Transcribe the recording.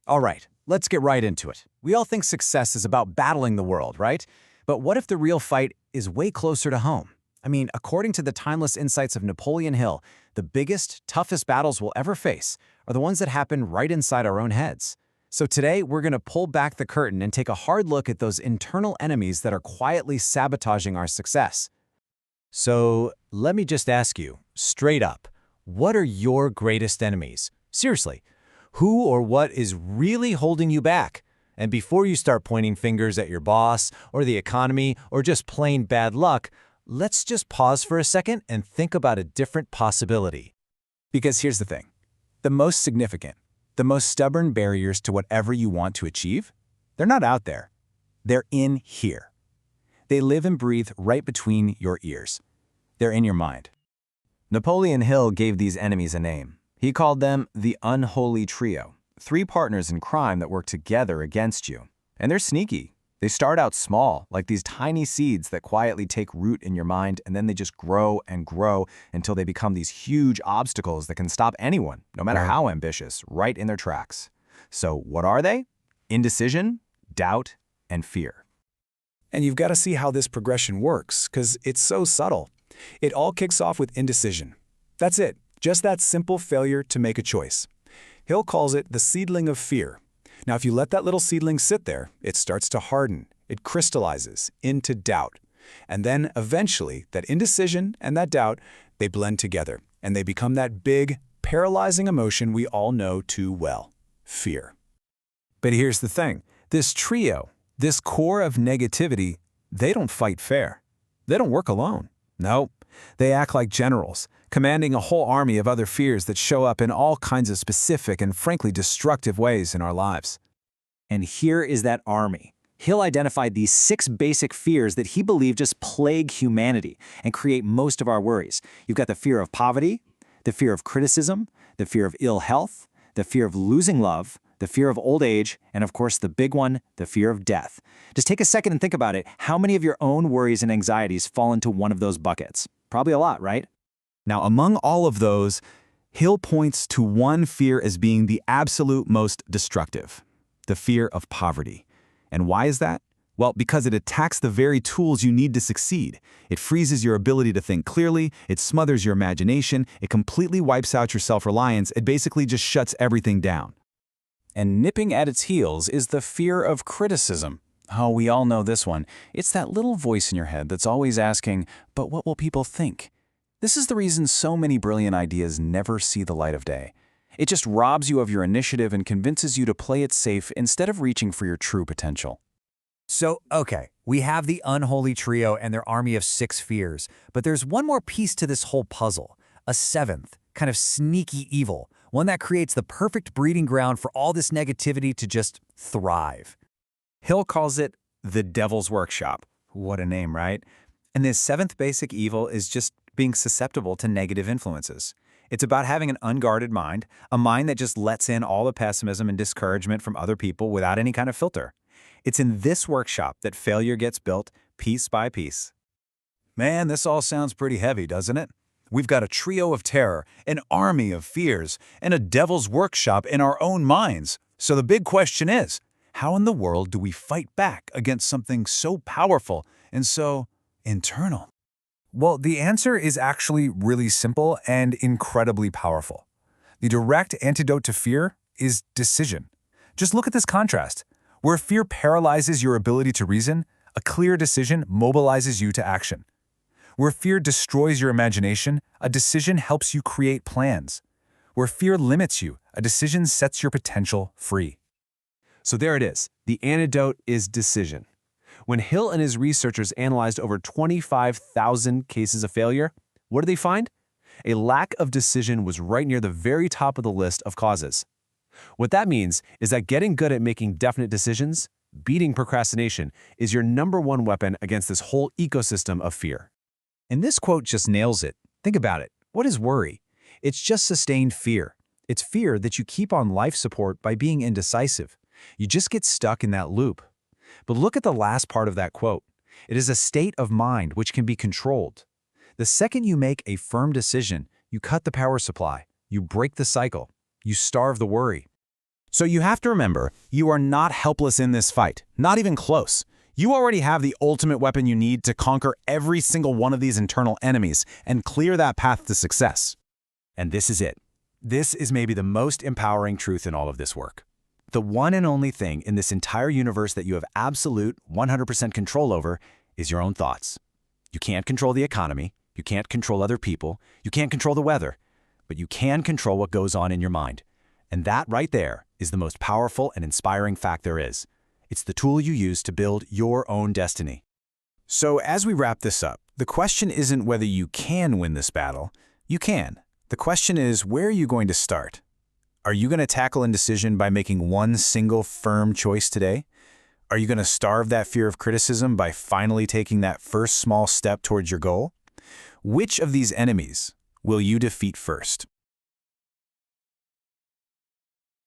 All right, let's get right into it. We all think success is about battling the world, right? But what if the real fight is way closer to home? I mean, according to the timeless insights of Napoleon Hill, the biggest, toughest battles we'll ever face are the ones that happen right inside our own heads. So today, we're going to pull back the curtain and take a hard look at those internal enemies that are quietly sabotaging our success. So let me just ask you, straight up, what are your greatest enemies? Seriously, who or what is really holding you back? And before you start pointing fingers at your boss or the economy or just plain bad luck, let's just pause for a second and think about a different possibility. Because here's the thing. The most significant, the most stubborn barriers to whatever you want to achieve, they're not out there. They're in here. They live and breathe right between your ears. They're in your mind. Napoleon Hill gave these enemies a name. He called them the unholy trio, three partners in crime that work together against you. And they're sneaky. They start out small, like these tiny seeds that quietly take root in your mind, and then they just grow and grow until they become these huge obstacles that can stop anyone, no matter how ambitious, right in their tracks. So what are they? Indecision, doubt, and fear. And you've got to see how this progression works, because it's so subtle. It all kicks off with indecision. That's it, just that simple failure to make a choice. Hill calls it the seedling of fear. Now, if you let that little seedling sit there, it starts to harden. It crystallizes into doubt. And then, eventually, that indecision and that doubt, they blend together, and they become that big, paralyzing emotion we all know too well, fear. But here's the thing. This trio, this core of negativity, they don't fight fair. They don't work alone. No, they act like generals, commanding a whole army of other fears that show up in all kinds of specific and frankly destructive ways in our lives. And here is that army. Hill identified these 6 basic fears that he believed just plague humanity and create most of our worries. You've got the fear of poverty, the fear of criticism, the fear of ill health, the fear of losing love, the fear of old age, and of course the big one, the fear of death. Just take a second and think about it. How many of your own worries and anxieties fall into one of those buckets? Probably a lot, right? Now, among all of those, Hill points to one fear as being the absolute most destructive, the fear of poverty. And why is that? Well, because it attacks the very tools you need to succeed. It freezes your ability to think clearly, it smothers your imagination, it completely wipes out your self-reliance, it basically just shuts everything down. And nipping at its heels is the fear of criticism. Oh, we all know this one. It's that little voice in your head that's always asking, but what will people think? This is the reason so many brilliant ideas never see the light of day. It just robs you of your initiative and convinces you to play it safe instead of reaching for your true potential. So, okay, we have the unholy trio and their army of 6 fears, but there's one more piece to this whole puzzle, a 7th, kind of sneaky evil, one that creates the perfect breeding ground for all this negativity to just thrive. Hill calls it the devil's workshop. What a name, right? And this 7th basic evil is just being susceptible to negative influences. It's about having an unguarded mind, a mind that just lets in all the pessimism and discouragement from other people without any kind of filter. It's in this workshop that failure gets built piece by piece. Man, this all sounds pretty heavy, doesn't it? We've got a trio of terror, an army of fears, and a devil's workshop in our own minds. So the big question is, how in the world do we fight back against something so powerful and so internal? Well, the answer is actually really simple and incredibly powerful. The direct antidote to fear is decision. Just look at this contrast. Where fear paralyzes your ability to reason, a clear decision mobilizes you to action. Where fear destroys your imagination, a decision helps you create plans. Where fear limits you, a decision sets your potential free. So there it is. The antidote is decision. When Hill and his researchers analyzed over 25,000 cases of failure, what did they find? A lack of decision was right near the very top of the list of causes. What that means is that getting good at making definite decisions, beating procrastination, is your #1 weapon against this whole ecosystem of fear. And this quote just nails it. Think about it. What is worry? It's just sustained fear. It's fear that you keep on life support by being indecisive. You just get stuck in that loop. But look at the last part of that quote. It is a state of mind which can be controlled. The second you make a firm decision, you cut the power supply, you break the cycle, you starve the worry. So you have to remember, you are not helpless in this fight, not even close. You already have the ultimate weapon you need to conquer every single one of these internal enemies and clear that path to success. And this is it. This is maybe the most empowering truth in all of this work. The one and only thing in this entire universe that you have absolute 100% control over is your own thoughts. You can't control the economy, you can't control other people, you can't control the weather, but you can control what goes on in your mind. And that right there is the most powerful and inspiring fact there is. It's the tool you use to build your own destiny. So as we wrap this up, the question isn't whether you can win this battle. You can. The question is, where are you going to start? Are you going to tackle indecision by making one single firm choice today? Are you going to starve that fear of criticism by finally taking that first small step towards your goal? Which of these enemies will you defeat first?